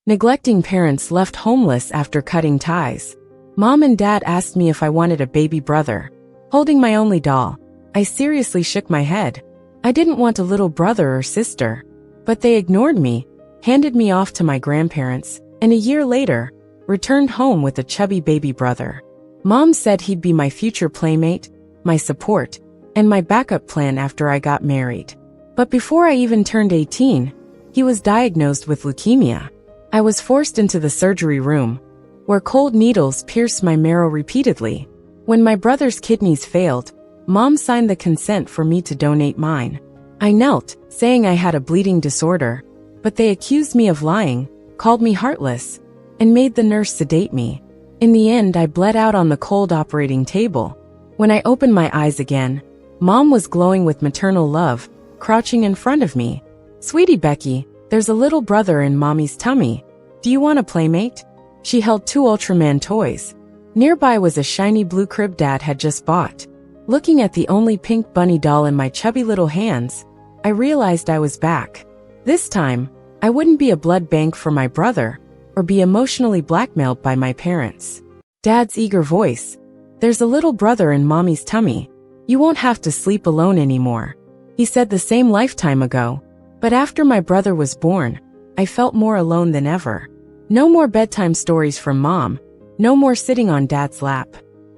Neglecting parents left homeless after cutting ties. Mom and Dad asked me if I wanted a baby brother. Holding my only doll, I seriously shook my head. I didn't want a little brother or sister. But they ignored me, handed me off to my grandparents, and a year later, returned home with a chubby baby brother. Mom said he'd be my future playmate, my support, and my backup plan after I got married. But before I even turned 18, he was diagnosed with leukemia. I was forced into the surgery room, where cold needles pierced my marrow repeatedly. When my brother's kidneys failed, Mom signed the consent for me to donate mine. I knelt, saying I had a bleeding disorder, but they accused me of lying, called me heartless, and made the nurse sedate me. In the end, I bled out on the cold operating table. When I opened my eyes again, Mom was glowing with maternal love, crouching in front of me. "Sweetie Becky, there's a little brother in Mommy's tummy. Do you want a playmate?" She held 2 Ultraman toys. Nearby was a shiny blue crib Dad had just bought. Looking at the only pink bunny doll in my chubby little hands, I realized I was back. This time, I wouldn't be a blood bank for my brother, or be emotionally blackmailed by my parents. Dad's eager voice. "There's a little brother in Mommy's tummy. You won't have to sleep alone anymore." He said the same lifetime ago. But after my brother was born, I felt more alone than ever. No more bedtime stories from Mom. No more sitting on Dad's lap.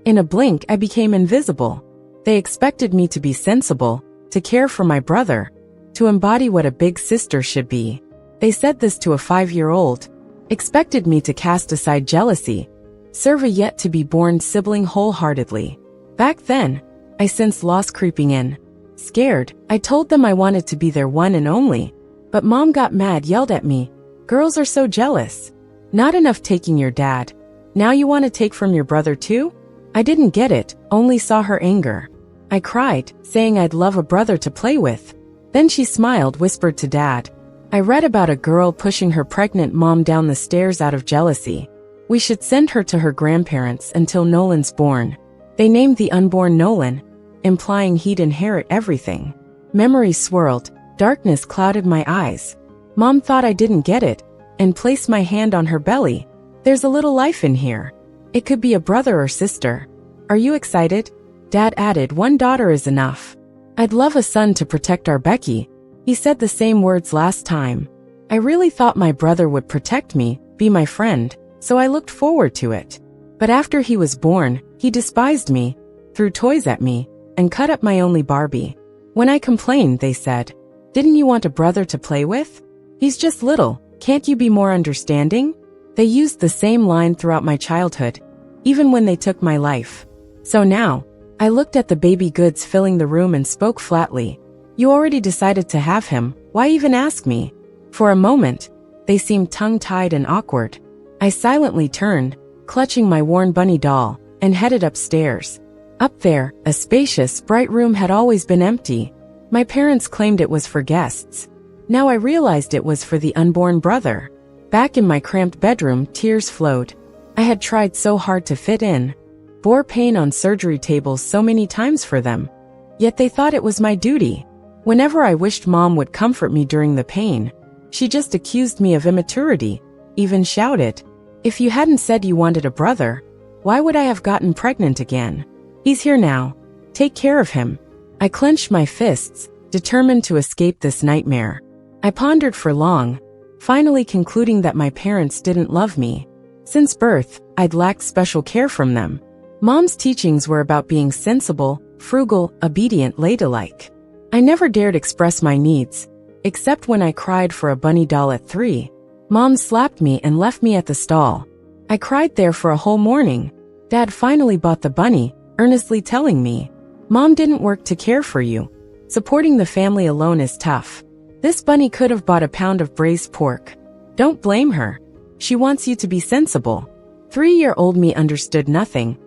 In a blink, I became invisible. They expected me to be sensible, to care for my brother, to embody what a big sister should be. They said this to a 5-year-old, expected me to cast aside jealousy, serve a yet-to-be-born sibling wholeheartedly. Back then, I sensed loss creeping in. Scared, I told them I wanted to be their one and only. But Mom got mad, yelled at me. "Girls are so jealous. Not enough taking your dad. Now you want to take from your brother too?" I didn't get it, only saw her anger. I cried, saying I'd love a brother to play with. Then she smiled, whispered to Dad. "I read about a girl pushing her pregnant mom down the stairs out of jealousy. We should send her to her grandparents until Nolan's born." They named the unborn Nolan, implying he'd inherit everything. Memories swirled, darkness clouded my eyes. Mom thought I didn't get it, and placed my hand on her belly. "There's a little life in here. It could be a brother or sister. Are you excited?" Dad added, "1 daughter is enough. I'd love a son to protect our Becky." He said the same words last time. I really thought my brother would protect me, be my friend, so I looked forward to it. But after he was born, he despised me, threw toys at me, and cut up my only Barbie. When I complained, they said, "Didn't you want a brother to play with? He's just little, can't you be more understanding?" They used the same line throughout my childhood, even when they took my life. So now, I looked at the baby goods filling the room and spoke flatly. "You already decided to have him, why even ask me?" For a moment, they seemed tongue-tied and awkward. I silently turned, clutching my worn bunny doll, and headed upstairs. Up there, a spacious, bright room had always been empty. My parents claimed it was for guests. Now I realized it was for the unborn brother. Back in my cramped bedroom, tears flowed. I had tried so hard to fit in, bore pain on surgery tables so many times for them. Yet they thought it was my duty. Whenever I wished Mom would comfort me during the pain, she just accused me of immaturity, even shouted, "If you hadn't said you wanted a brother, why would I have gotten pregnant again? He's here now. Take care of him." I clenched my fists, determined to escape this nightmare. I pondered for long, finally concluding that my parents didn't love me. Since birth, I'd lacked special care from them. Mom's teachings were about being sensible, frugal, obedient, ladylike. I never dared express my needs, except when I cried for a bunny doll at 3. Mom slapped me and left me at the stall. I cried there for a whole morning. Dad finally bought the bunny, earnestly telling me, "Mom didn't work to care for you. Supporting the family alone is tough. This bunny could have bought a pound of braised pork. Don't blame her. She wants you to be sensible." 3-year-old me understood nothing,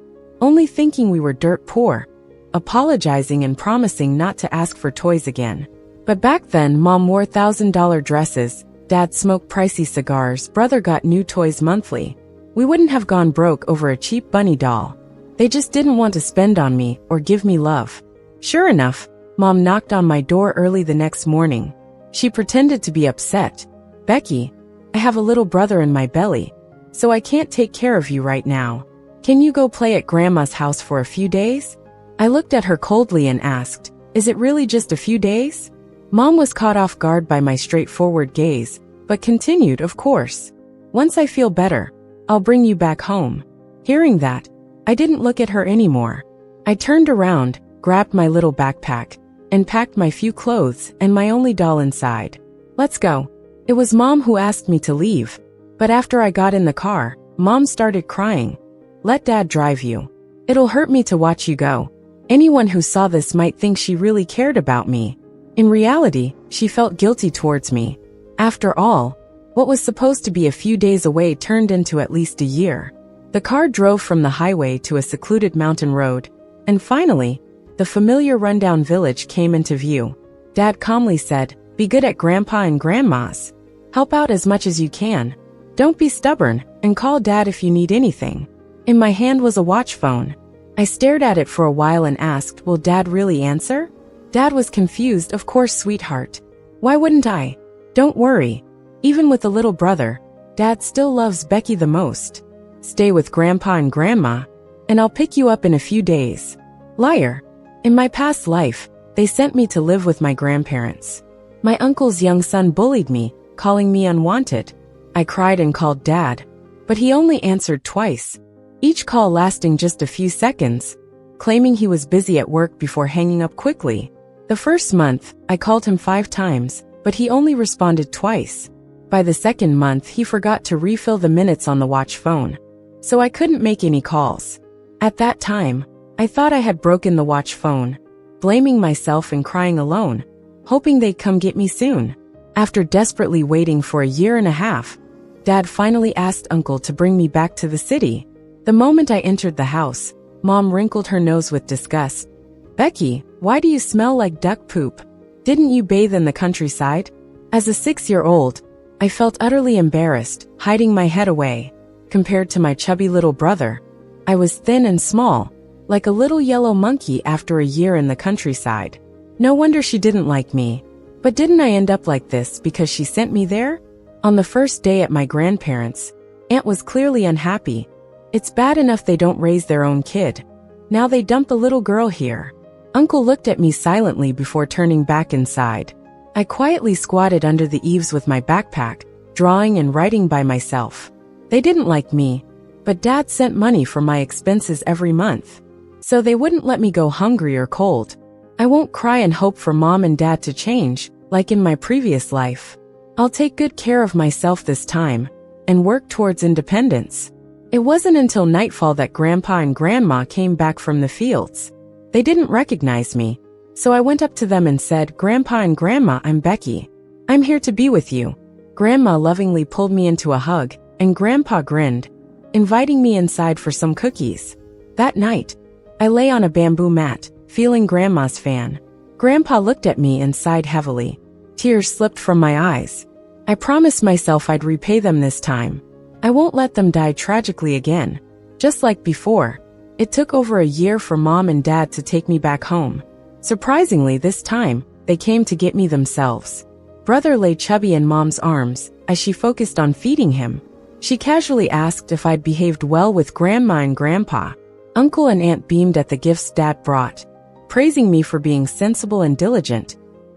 only thinking we were dirt poor, apologizing and promising not to ask for toys again. But back then, Mom wore $1,000 dresses, Dad smoked pricey cigars, brother got new toys monthly. We wouldn't have gone broke over a cheap bunny doll. They just didn't want to spend on me or give me love. Sure enough, Mom knocked on my door early the next morning. She pretended to be upset. "Becky, I have a little brother in my belly, so I can't take care of you right now. Can you go play at Grandma's house for a few days? I looked at her coldly and asked, is it really just a few days? Mom was caught off guard by my straightforward gaze, but continued, of course. Once I feel better, I'll bring you back home. Hearing that, I didn't look at her anymore. I turned around, grabbed my little backpack, and packed my few clothes and my only doll inside. Let's go. It was Mom who asked me to leave, but after I got in the car, Mom started crying. Let Dad drive you. It'll hurt me to watch you go. Anyone who saw this might think she really cared about me. In reality, she felt guilty towards me. After all, what was supposed to be a few days away turned into at least a year. The car drove from the highway to a secluded mountain road, and finally, the familiar rundown village came into view. Dad calmly said, be good at Grandpa and Grandma's. Help out as much as you can. Don't be stubborn, and call Dad if you need anything. In my hand was a watch phone. I stared at it for a while and asked, will Dad really answer? Dad was confused, of course, sweetheart. Why wouldn't I? Don't worry. Even with a little brother, Dad still loves Becky the most. Stay with Grandpa and Grandma, and I'll pick you up in a few days. Liar. In my past life, they sent me to live with my grandparents. My uncle's young son bullied me, calling me unwanted. I cried and called Dad, but he only answered twice, each call lasting just a few seconds, claiming he was busy at work before hanging up quickly. The first month, I called him 5 times, but he only responded twice. By the second month, he forgot to refill the minutes on the watch phone, so I couldn't make any calls. At that time, I thought I had broken the watch phone, blaming myself and crying alone, hoping they'd come get me soon. After desperately waiting for a year and a half, Dad finally asked Uncle to bring me back to the city. The moment I entered the house, Mom wrinkled her nose with disgust. Becky, why do you smell like duck poop? Didn't you bathe in the countryside? As a 6-year-old, I felt utterly embarrassed, hiding my head away. Compared to my chubby little brother, I was thin and small, like a little yellow monkey after a year in the countryside. No wonder she didn't like me. But didn't I end up like this because she sent me there? On the first day at my grandparents', Aunt was clearly unhappy. It's bad enough they don't raise their own kid. Now they dump the little girl here. Uncle looked at me silently before turning back inside. I quietly squatted under the eaves with my backpack, drawing and writing by myself. They didn't like me, but Dad sent money for my expenses every month, so they wouldn't let me go hungry or cold. I won't cry and hope for Mom and Dad to change, like in my previous life. I'll take good care of myself this time, and work towards independence. It wasn't until nightfall that Grandpa and Grandma came back from the fields. They didn't recognize me, so I went up to them and said, Grandpa and Grandma, I'm Becky. I'm here to be with you. Grandma lovingly pulled me into a hug, and Grandpa grinned, inviting me inside for some cookies. That night, I lay on a bamboo mat, feeling Grandma's fan. Grandpa looked at me and sighed heavily. Tears slipped from my eyes. I promised myself I'd repay them this time. I won't let them die tragically again. Just like before, it took over a year for Mom and Dad to take me back home. Surprisingly, this time, they came to get me themselves. Brother lay chubby in Mom's arms as she focused on feeding him. She casually asked if I'd behaved well with Grandma and Grandpa. Uncle and Aunt beamed at the gifts Dad brought, praising me for being sensible and diligent,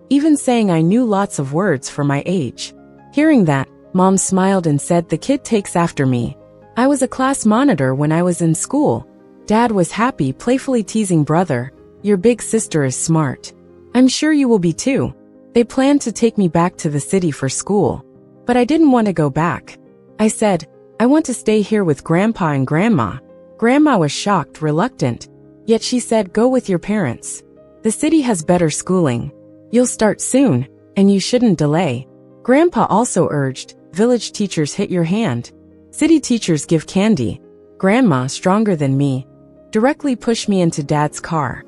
even saying I knew lots of words for my age. Hearing that, Mom smiled and said the kid takes after me. I was a class monitor when I was in school. Dad was happy, playfully teasing brother, your big sister is smart. I'm sure you will be too. They planned to take me back to the city for school, but I didn't want to go back. I said, I want to stay here with Grandpa and Grandma. Grandma was shocked, reluctant, yet she said, go with your parents. The city has better schooling. You'll start soon, and you shouldn't delay. Grandpa also urged, village teachers hit your hand. City teachers give candy. Grandma, stronger than me, directly pushed me into Dad's car.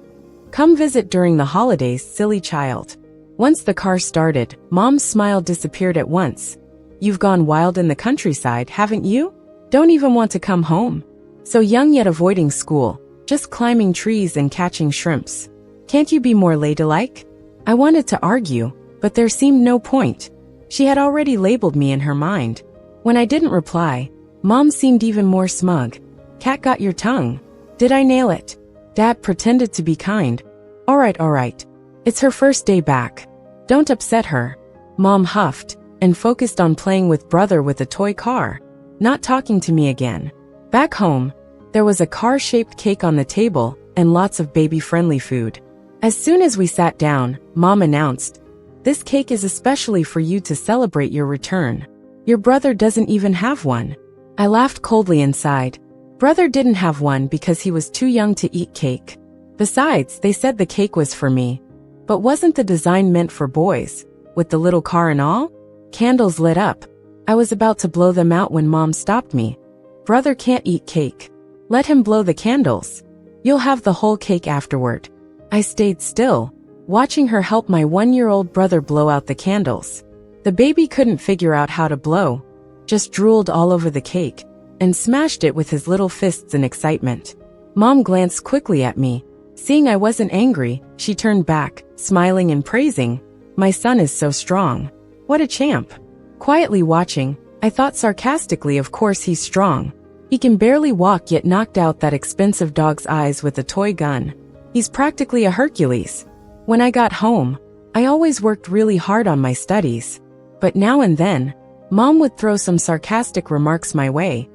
Come visit during the holidays, silly child. Once the car started, Mom's smile disappeared at once. You've gone wild in the countryside, haven't you? Don't even want to come home. So young yet avoiding school, just climbing trees and catching shrimps. Can't you be more ladylike? I wanted to argue, but there seemed no point. She had already labeled me in her mind. When I didn't reply, Mom seemed even more smug. Cat got your tongue. Did I nail it? Dad pretended to be kind. Alright. It's her first day back. Don't upset her. Mom huffed and focused on playing with brother with a toy car, not talking to me again. Back home, there was a car-shaped cake on the table and lots of baby-friendly food. As soon as we sat down, Mom announced, "This cake is especially for you to celebrate your return. Your brother doesn't even have one." I laughed coldly inside. Brother didn't have one because he was too young to eat cake. Besides, they said the cake was for me. But wasn't the design meant for boys, with the little car and all? Candles lit up. I was about to blow them out when Mom stopped me. "Brother can't eat cake. Let him blow the candles. You'll have the whole cake afterward." I stayed still, watching her help my 1-year-old brother blow out the candles. The baby couldn't figure out how to blow, just drooled all over the cake, and smashed it with his little fists in excitement. Mom glanced quickly at me. Seeing I wasn't angry, she turned back, smiling and praising, "My son is so strong. What a champ." Quietly watching, I thought sarcastically, of course he's strong. He can barely walk yet knocked out that expensive dog's eyes with a toy gun. He's practically a Hercules. When I got home, I always worked really hard on my studies. But now and then, Mom would throw some sarcastic remarks my way.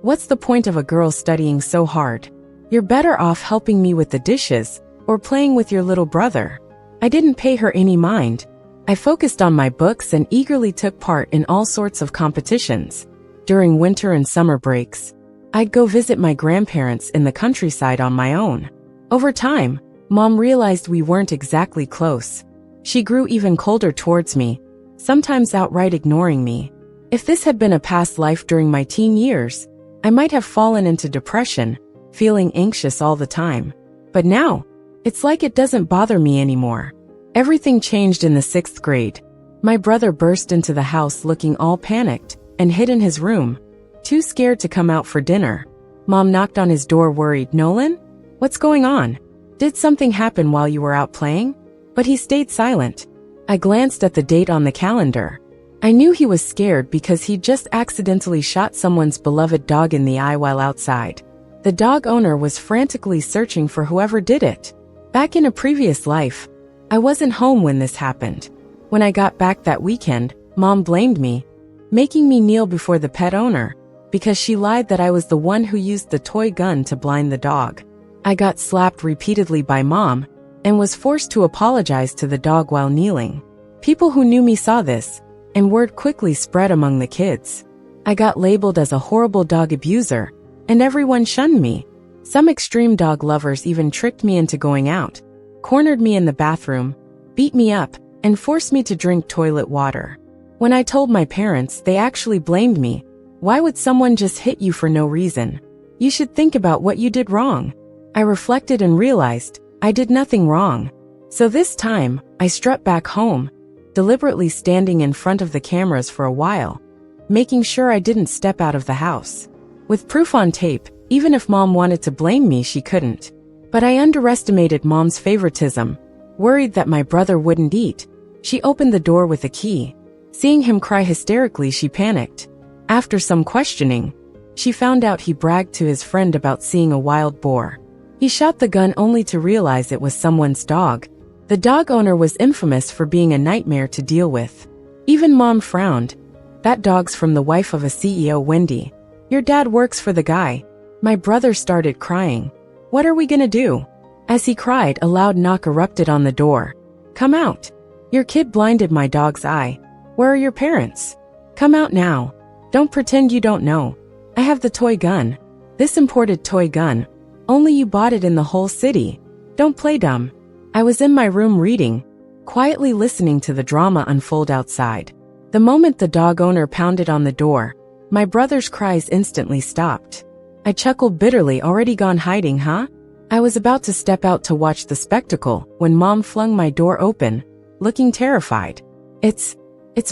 "What's the point of a girl studying so hard? You're better off helping me with the dishes, or playing with your little brother." I didn't pay her any mind. I focused on my books and eagerly took part in all sorts of competitions. During winter and summer breaks, I'd go visit my grandparents in the countryside on my own. Over time, Mom realized we weren't exactly close. She grew even colder towards me, sometimes outright ignoring me. If this had been a past life during my teen years, I might have fallen into depression, feeling anxious all the time. But now, it's like it doesn't bother me anymore. Everything changed in the 6th grade. My brother burst into the house looking all panicked and hid in his room, too scared to come out for dinner. Mom knocked on his door worried. "Nolan? What's going on? Did something happen while you were out playing?" But he stayed silent. I glanced at the date on the calendar. I knew he was scared because he'd just accidentally shot someone's beloved dog in the eye while outside. The dog owner was frantically searching for whoever did it. Back in a previous life, I wasn't home when this happened. When I got back that weekend, Mom blamed me, making me kneel before the pet owner, because she lied that I was the one who used the toy gun to blind the dog. I got slapped repeatedly by Mom, and was forced to apologize to the dog while kneeling. People who knew me saw this, and word quickly spread among the kids. I got labeled as a horrible dog abuser, and everyone shunned me. Some extreme dog lovers even tricked me into going out, cornered me in the bathroom, beat me up, and forced me to drink toilet water. When I told my parents, they actually blamed me. "Why would someone just hit you for no reason? You should think about what you did wrong." I reflected and realized I did nothing wrong. So this time, I strut back home, deliberately standing in front of the cameras for a while, making sure I didn't step out of the house. With proof on tape, even if Mom wanted to blame me, she couldn't. But I underestimated Mom's favoritism. Worried that my brother wouldn't eat, she opened the door with a key. Seeing him cry hysterically, she panicked. After some questioning, she found out he bragged to his friend about seeing a wild boar. He shot the gun only to realize it was someone's dog. The dog owner was infamous for being a nightmare to deal with. Even Mom frowned. "That dog's from the wife of a CEO, Wendy. Your dad works for the guy." My brother started crying. "What are we gonna do?" As he cried, a loud knock erupted on the door. "Come out. Your kid blinded my dog's eye. Where are your parents? Come out now. Don't pretend you don't know. I have the toy gun. This imported toy gun. Only you bought it in the whole city. Don't play dumb." I was in my room reading, quietly listening to the drama unfold outside. The moment the dog owner pounded on the door, my brother's cries instantly stopped. I chuckled bitterly. "Already gone hiding, huh?" I was about to step out to watch the spectacle when Mom flung my door open, looking terrified. It's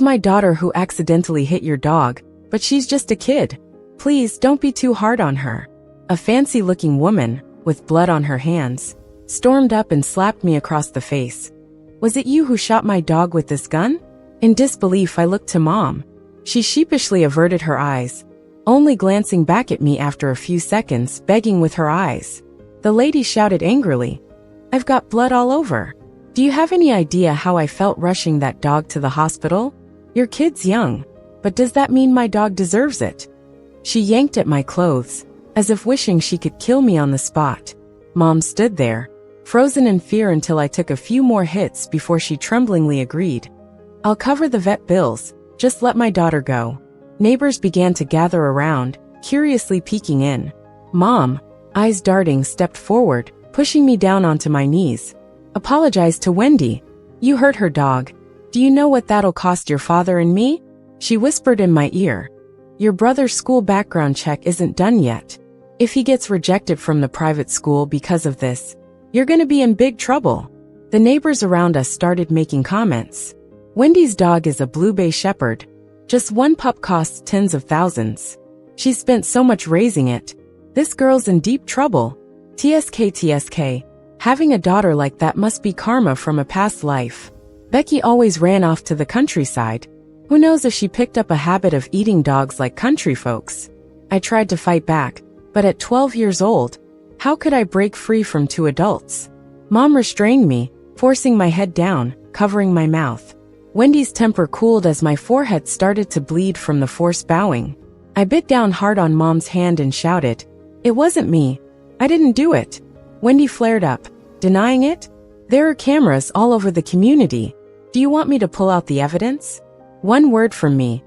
my daughter who accidentally hit your dog, but she's just a kid. Please don't be too hard on her." A fancy-looking woman, with blood on her hands, stormed up and slapped me across the face. "Was it you who shot my dog with this gun?" In disbelief, I looked to Mom. She sheepishly averted her eyes, only glancing back at me after a few seconds, begging with her eyes. The lady shouted angrily, "I've got blood all over. Do you have any idea how I felt rushing that dog to the hospital? Your kid's young, but does that mean my dog deserves it?" She yanked at my clothes, as if wishing she could kill me on the spot. Mom stood there, frozen in fear until I took a few more hits before she tremblingly agreed. "I'll cover the vet bills, just let my daughter go." Neighbors began to gather around, curiously peeking in. Mom, eyes darting, stepped forward, pushing me down onto my knees. "Apologize to Wendy. You hurt her dog. Do you know what that'll cost your father and me?" She whispered in my ear. "Your brother's school background check isn't done yet. If he gets rejected from the private school because of this, you're gonna be in big trouble." The neighbors around us started making comments. "Wendy's dog is a Blue Bay Shepherd. Just one pup costs tens of thousands. She spent so much raising it. This girl's in deep trouble. TSK. Having a daughter like that must be karma from a past life." Becky always ran off to the countryside. Who knows if she picked up a habit of eating dogs like country folks. I tried to fight back, but at 12 years old, how could I break free from two adults? Mom restrained me, forcing my head down, covering my mouth. Wendy's temper cooled as my forehead started to bleed from the forced bowing. I bit down hard on Mom's hand and shouted, "It wasn't me. I didn't do it." Wendy flared up, denying it. "There are cameras all over the community. Do you want me to pull out the evidence? One word from me,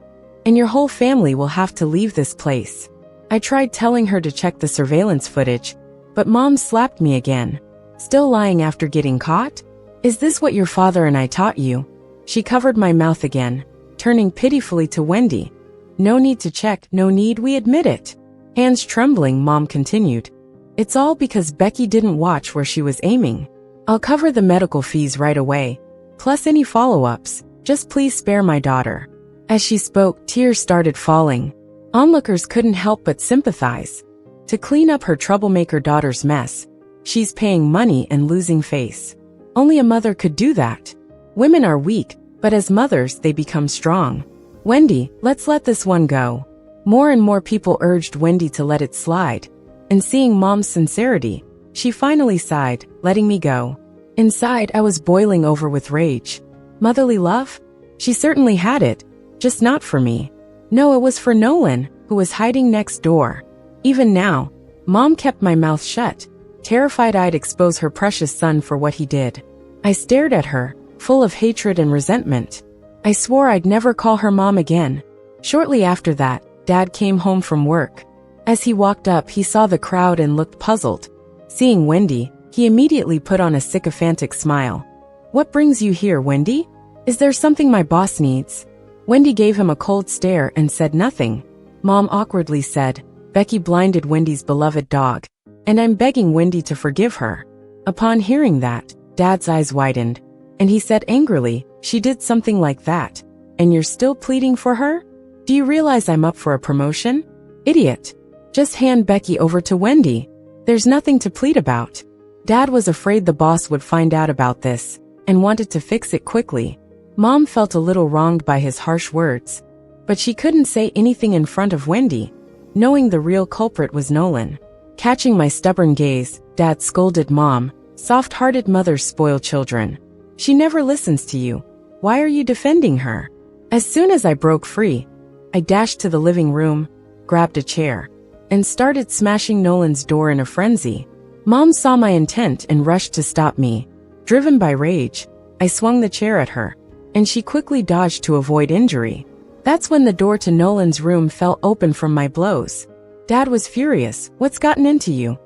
and your whole family will have to leave this place." I tried telling her to check the surveillance footage, but Mom slapped me again. "Still lying after getting caught? Is this what your father and I taught you?" She covered my mouth again, turning pitifully to Wendy. "No need to check, no need, we admit it." Hands trembling, Mom continued, "It's all because Becky didn't watch where she was aiming. I'll cover the medical fees right away, plus any follow-ups. Just please spare my daughter." As she spoke, tears started falling. Onlookers couldn't help but sympathize. To clean up her troublemaker daughter's mess, she's paying money and losing face. Only a mother could do that. Women are weak, but as mothers they become strong. "Wendy, let's let this one go." More and more people urged Wendy to let it slide. And seeing Mom's sincerity, she finally sighed, letting me go. Inside, I was boiling over with rage. Motherly love? She certainly had it, just not for me. No, it was for Nolan, who was hiding next door. Even now, Mom kept my mouth shut, terrified I'd expose her precious son for what he did. I stared at her, full of hatred and resentment. I swore I'd never call her Mom again. Shortly after that, Dad came home from work. As he walked up, he saw the crowd and looked puzzled. Seeing Wendy, he immediately put on a sycophantic smile. "What brings you here, Wendy? Is there something my boss needs?" Wendy gave him a cold stare and said nothing. Mom awkwardly said, "Becky blinded Wendy's beloved dog, and I'm begging Wendy to forgive her." Upon hearing that, Dad's eyes widened, and he said angrily, "She did something like that, and you're still pleading for her? Do you realize I'm up for a promotion? Idiot. Just hand Becky over to Wendy. There's nothing to plead about." Dad was afraid the boss would find out about this, and wanted to fix it quickly. Mom felt a little wronged by his harsh words, but she couldn't say anything in front of Wendy, knowing the real culprit was Nolan. Catching my stubborn gaze, Dad scolded Mom, "Soft-hearted mothers spoil children. She never listens to you. Why are you defending her?" As soon as I broke free, I dashed to the living room, grabbed a chair, and started smashing Nolan's door in a frenzy. Mom saw my intent and rushed to stop me. Driven by rage, I swung the chair at her, and she quickly dodged to avoid injury. That's when the door to Nolan's room fell open from my blows. Dad was furious. "What's gotten into you?"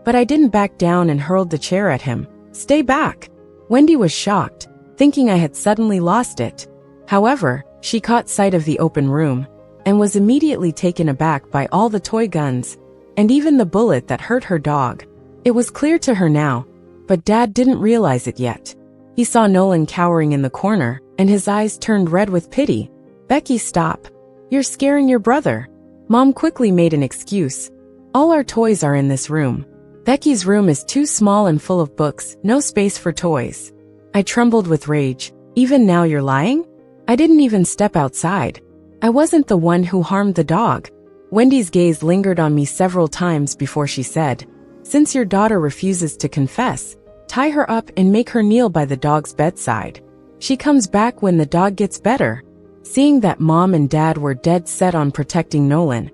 But I didn't back down and hurled the chair at him. "Stay back." Wendy was shocked, thinking I had suddenly lost it. However, she caught sight of the open room, and was immediately taken aback by all the toy guns, and even the bullet that hurt her dog. It was clear to her now, but Dad didn't realize it yet. He saw Nolan cowering in the corner, and his eyes turned red with pity. "Becky, stop. You're scaring your brother." Mom quickly made an excuse. "All our toys are in this room. Becky's room is too small and full of books, no space for toys." I trembled with rage. "Even now you're lying? I didn't even step outside." I wasn't the one who harmed the dog. Wendy's gaze lingered on me several times before she said, "Since your daughter refuses to confess, tie her up and make her kneel by the dog's bedside. She comes back when the dog gets better." Seeing that Mom and Dad were dead set on protecting Nolan,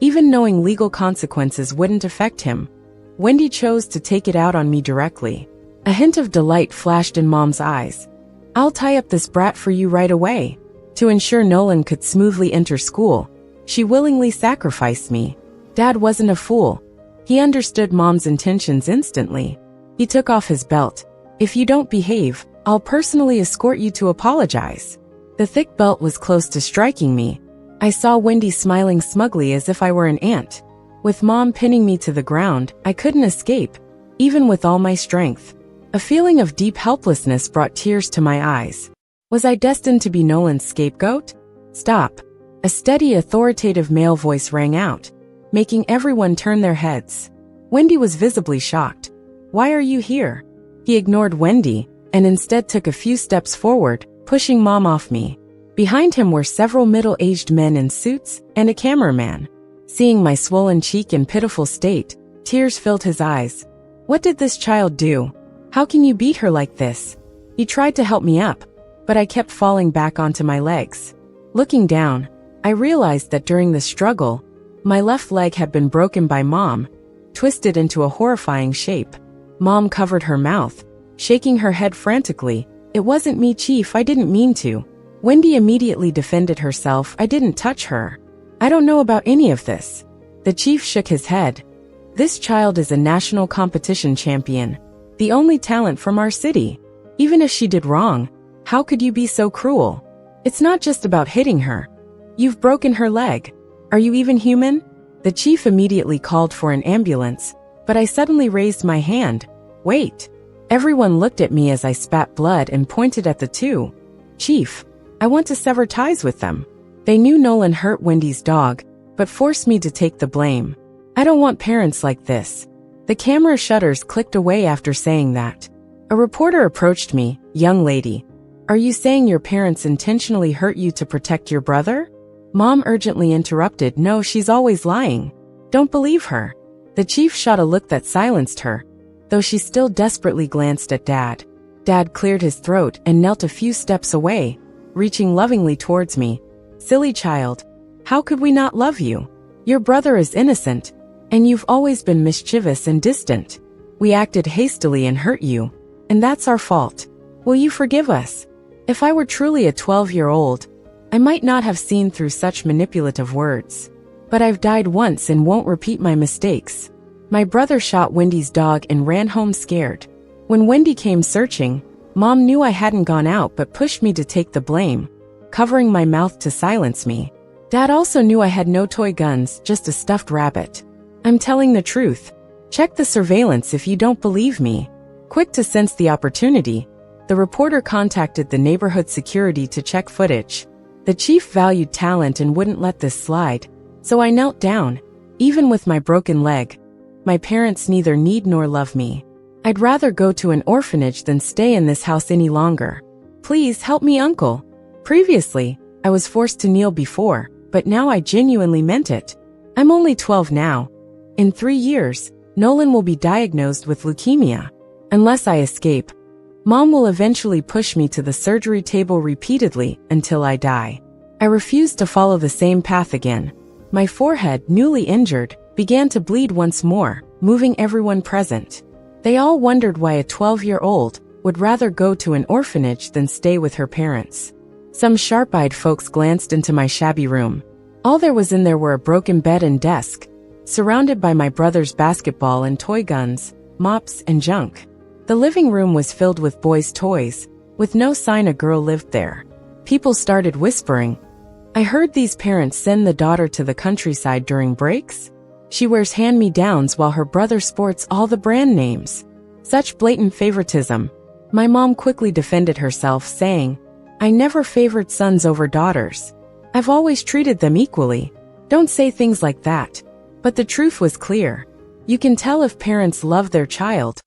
even knowing legal consequences wouldn't affect him, Wendy chose to take it out on me directly. A hint of delight flashed in Mom's eyes. "I'll tie up this brat for you right away." To ensure Nolan could smoothly enter school, she willingly sacrificed me. Dad wasn't a fool. He understood Mom's intentions instantly. He took off his belt. "If you don't behave, I'll personally escort you to apologize." The thick belt was close to striking me. I saw Wendy smiling smugly as if I were an ant. With Mom pinning me to the ground, I couldn't escape, even with all my strength. A feeling of deep helplessness brought tears to my eyes. Was I destined to be Nolan's scapegoat? "Stop." A steady, authoritative male voice rang out, making everyone turn their heads. Wendy was visibly shocked. "Why are you here?" He ignored Wendy, and instead took a few steps forward, pushing Mom off me. Behind him were several middle-aged men in suits and a cameraman. Seeing my swollen cheek in pitiful state, tears filled his eyes. "What did this child do? How can you beat her like this?" He tried to help me up, but I kept falling back onto my legs. Looking down, I realized that during the struggle, my left leg had been broken by Mom, twisted into a horrifying shape. Mom covered her mouth, shaking her head frantically. "It wasn't me, Chief, I didn't mean to." Wendy immediately defended herself. "I didn't touch her. I don't know about any of this." The chief shook his head. "This child is a national competition champion, the only talent from our city. Even if she did wrong, how could you be so cruel? It's not just about hitting her. You've broken her leg. Are you even human?" The chief immediately called for an ambulance, but I suddenly raised my hand. "Wait." Everyone looked at me as I spat blood and pointed at the two. "Chief, I want to sever ties with them." They knew Nolan hurt Wendy's dog, but forced me to take the blame. I don't want parents like this. The camera shutters clicked away after saying that. A reporter approached me. "Young lady, are you saying your parents intentionally hurt you to protect your brother?" Mom urgently interrupted. "No, she's always lying. Don't believe her." The chief shot a look that silenced her, though she still desperately glanced at Dad. Dad cleared his throat and knelt a few steps away, reaching lovingly towards me. "Silly child, how could we not love you? Your brother is innocent, and you've always been mischievous and distant. We acted hastily and hurt you, and that's our fault. Will you forgive us?" If I were truly a 12-year-old, I might not have seen through such manipulative words. But I've died once and won't repeat my mistakes. My brother shot Wendy's dog and ran home scared. When Wendy came searching, Mom knew I hadn't gone out but pushed me to take the blame, covering my mouth to silence me. Dad also knew I had no toy guns, just a stuffed rabbit. I'm telling the truth. Check the surveillance if you don't believe me. Quick to sense the opportunity, the reporter contacted the neighborhood security to check footage. The chief valued talent and wouldn't let this slide, so I knelt down. Even with my broken leg, my parents neither need nor love me. I'd rather go to an orphanage than stay in this house any longer. Please help me, Uncle. Previously, I was forced to kneel before, but now I genuinely meant it. I'm only 12 now. In 3 years, Nolan will be diagnosed with leukemia. Unless I escape, Mom will eventually push me to the surgery table repeatedly until I die. I refused to follow the same path again. My forehead, newly injured, began to bleed once more, moving everyone present. They all wondered why a 12-year-old would rather go to an orphanage than stay with her parents. Some sharp-eyed folks glanced into my shabby room. All there was in there were a broken bed and desk, surrounded by my brother's basketball and toy guns, mops, and junk. The living room was filled with boys' toys, with no sign a girl lived there. People started whispering. I heard these parents send the daughter to the countryside during breaks. She wears hand-me-downs while her brother sports all the brand names. Such blatant favoritism. My mom quickly defended herself, saying, I never favored sons over daughters. I've always treated them equally. Don't say things like that. But the truth was clear. You can tell if parents love their child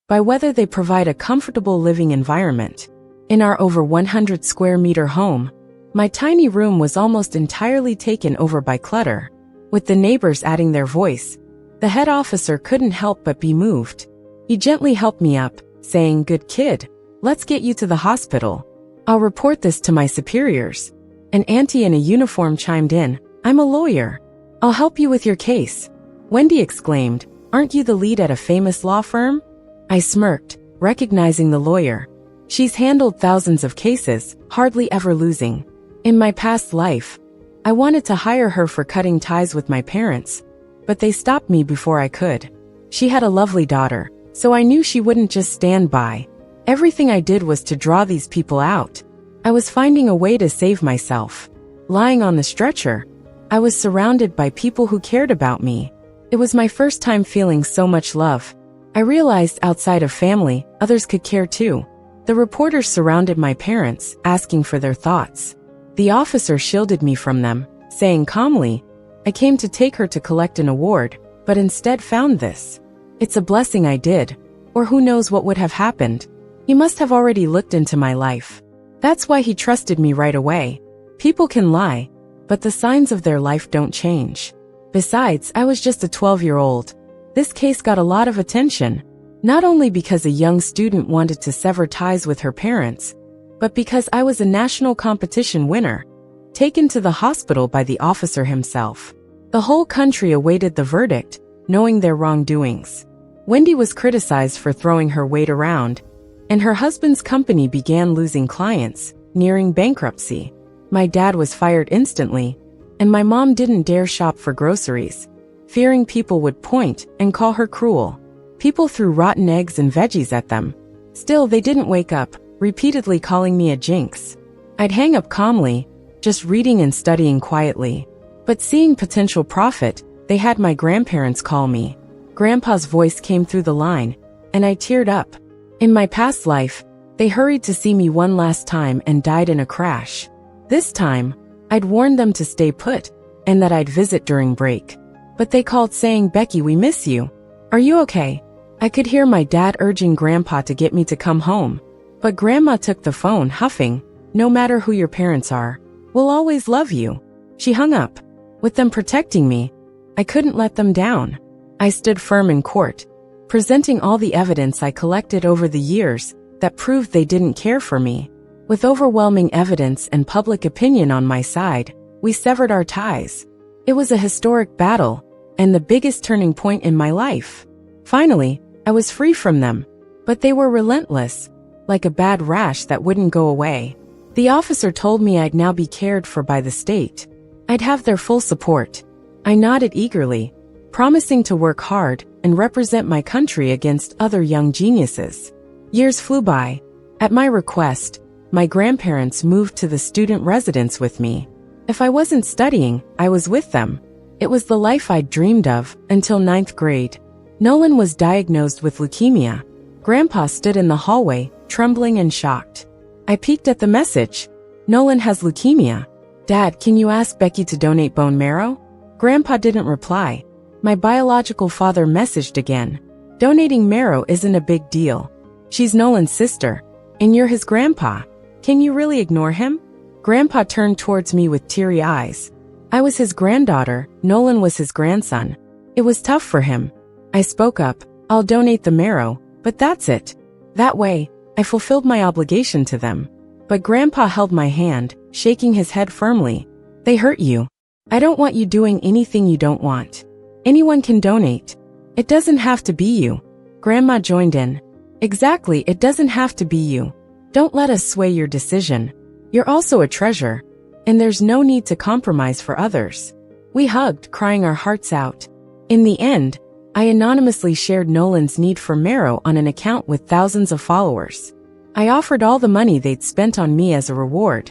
by whether they provide a comfortable living environment. In our over 100 square meter home, My tiny room was almost entirely taken over by clutter. With the neighbors adding their voice, the head officer couldn't help but be moved. He gently helped me up, saying, "Good kid, let's get you to the hospital. I'll report this to my superiors." An auntie in a uniform chimed in, "I'm a lawyer. I'll help you with your case." Wendy exclaimed, "Aren't you the lead at a famous law firm?" I smirked, recognizing the lawyer. She's handled thousands of cases, hardly ever losing. In my past life, I wanted to hire her for cutting ties with my parents, but they stopped me before I could. She had a lovely daughter, so I knew she wouldn't just stand by. Everything I did was to draw these people out. I was finding a way to save myself. Lying on the stretcher, I was surrounded by people who cared about me. It was my first time feeling so much love. I realized outside of family, others could care too. The reporters surrounded my parents, asking for their thoughts. The officer shielded me from them, saying calmly, "I came to take her to collect an award, but instead found this. It's a blessing I did, or who knows what would have happened. He must have already looked into my life. That's why he trusted me right away. People can lie, but the signs of their life don't change. Besides, I was just a 12-year-old. This case got a lot of attention, not only because a young student wanted to sever ties with her parents, but because I was a national competition winner, taken to the hospital by the officer himself. The whole country awaited the verdict, knowing their wrongdoings. Wendy was criticized for throwing her weight around, and her husband's company began losing clients, nearing bankruptcy. My dad was fired instantly, and my mom didn't dare shop for groceries, fearing people would point and call her cruel. People threw rotten eggs and veggies at them. Still, they didn't wake up, repeatedly calling me a jinx. I'd hang up calmly, just reading and studying quietly. But seeing potential profit, they had my grandparents call me. Grandpa's voice came through the line, and I teared up. In my past life, they hurried to see me one last time and died in a crash. This time, I'd warned them to stay put, and that I'd visit during break. But they called saying, "Becky, we miss you. Are you okay?" I could hear my dad urging Grandpa to get me to come home. But Grandma took the phone, huffing, "No matter who your parents are, we'll always love you." She hung up. With them protecting me, I couldn't let them down. I stood firm in court, presenting all the evidence I collected over the years that proved they didn't care for me. With overwhelming evidence and public opinion on my side, we severed our ties. It was a historic battle, and the biggest turning point in my life. Finally, I was free from them, but they were relentless, like a bad rash that wouldn't go away. The officer told me I'd now be cared for by the state. I'd have their full support. I nodded eagerly, promising to work hard and represent my country against other young geniuses. Years flew by. At my request, my grandparents moved to the student residence with me. If I wasn't studying, I was with them. It was the life I'd dreamed of until 9th grade. Nolan was diagnosed with leukemia. Grandpa stood in the hallway, trembling and shocked. I peeked at the message. "Nolan has leukemia. Dad, can you ask Becky to donate bone marrow?" Grandpa didn't reply. My biological father messaged again. "Donating marrow isn't a big deal. She's Nolan's sister, and you're his grandpa. Can you really ignore him?" Grandpa turned towards me with teary eyes. I was his granddaughter, Nolan was his grandson. It was tough for him. I spoke up, "I'll donate the marrow, but that's it." That way, I fulfilled my obligation to them. But Grandpa held my hand, shaking his head firmly. "They hurt you. I don't want you doing anything you don't want. Anyone can donate. It doesn't have to be you." Grandma joined in. "Exactly, it doesn't have to be you. Don't let us sway your decision. You're also a treasure, and there's no need to compromise for others." We hugged, crying our hearts out. In the end, I anonymously shared Nolan's need for marrow on an account with thousands of followers. I offered all the money they'd spent on me as a reward,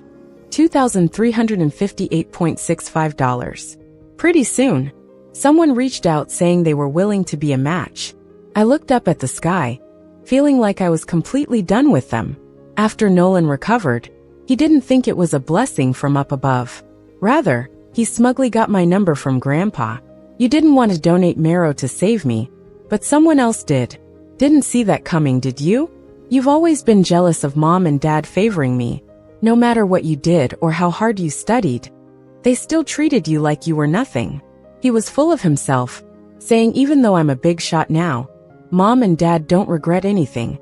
$2,358.65. Pretty soon, someone reached out saying they were willing to be a match. I looked up at the sky, feeling like I was completely done with them. After Nolan recovered, he didn't think it was a blessing from up above. Rather, he smugly got my number from Grandpa. "You didn't want to donate marrow to save me, but someone else did. Didn't see that coming, did you? You've always been jealous of Mom and Dad favoring me. No matter what you did or how hard you studied, they still treated you like you were nothing. He was full of himself, saying even though I'm a big shot now, Mom and Dad don't regret anything,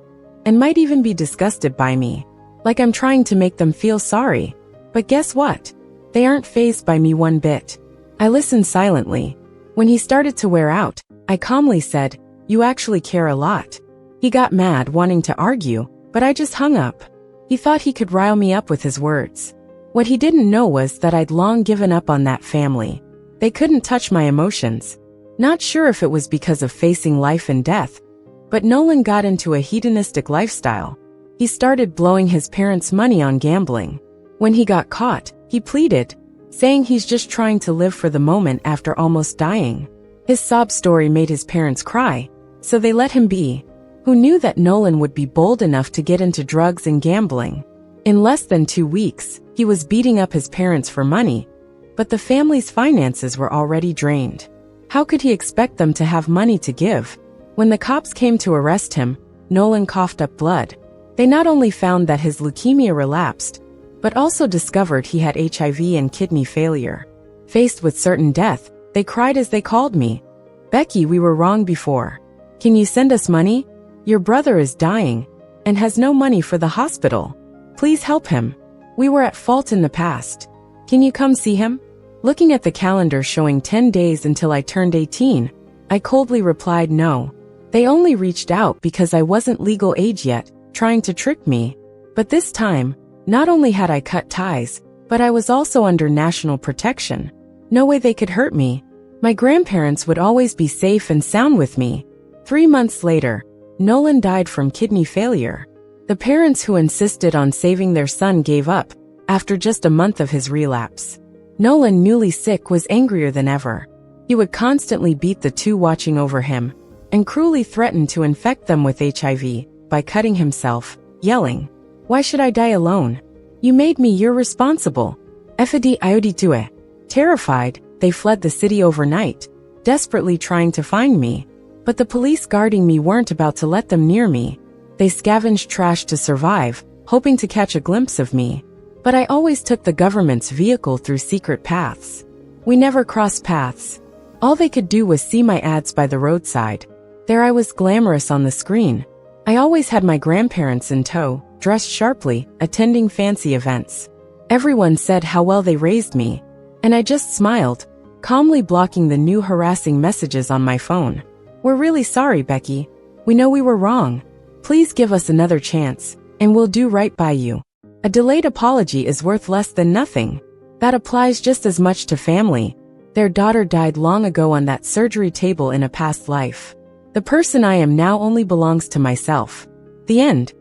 and might even be disgusted by me, like I'm trying to make them feel sorry. But guess what? They aren't fazed by me one bit. I listened silently. When he started to wear out, I calmly said, "You actually care a lot." He got mad, wanting to argue, but I just hung up. He thought he could rile me up with his words. What he didn't know was that I'd long given up on that family. They couldn't touch my emotions. Not sure if it was because of facing life and death, but Nolan got into a hedonistic lifestyle. He started blowing his parents' money on gambling. When he got caught, he pleaded, saying he's just trying to live for the moment after almost dying. His sob story made his parents cry, so they let him be. Who knew that Nolan would be bold enough to get into drugs and gambling? In less than 2 weeks, he was beating up his parents for money, but the family's finances were already drained. How could he expect them to have money to give? When the cops came to arrest him, Nolan coughed up blood. They not only found that his leukemia relapsed, but also discovered he had HIV and kidney failure. Faced with certain death, they cried as they called me, "Becky, we were wrong before. Can you send us money? Your brother is dying and has no money for the hospital. Please help him. We were at fault in the past. Can you come see him?" Looking at the calendar showing 10 days until I turned 18, I coldly replied no. They only reached out because I wasn't legal age yet, trying to trick me. But this time, not only had I cut ties, but I was also under national protection. No way they could hurt me. My grandparents would always be safe and sound with me. 3 months later, Nolan died from kidney failure. The parents who insisted on saving their son gave up after just a month of his relapse. Nolan, newly sick, was angrier than ever. He would constantly beat the two watching over him and cruelly threaten to infect them with HIV by cutting himself, yelling, "Why should I die alone? You made me, you're responsible. Efedi ioditue." Terrified, they fled the city overnight, desperately trying to find me. But the police guarding me weren't about to let them near me. They scavenged trash to survive, hoping to catch a glimpse of me. But I always took the government's vehicle through secret paths. We never crossed paths. All they could do was see my ads by the roadside. There I was, glamorous on the screen. I always had my grandparents in tow, dressed sharply, attending fancy events. Everyone said how well they raised me, and I just smiled, calmly blocking the new harassing messages on my phone. "We're really sorry, Becky. We know we were wrong. Please give us another chance, and we'll do right by you." A delayed apology is worth less than nothing. That applies just as much to family. Their daughter died long ago on that surgery table in a past life. The person I am now only belongs to myself. The end.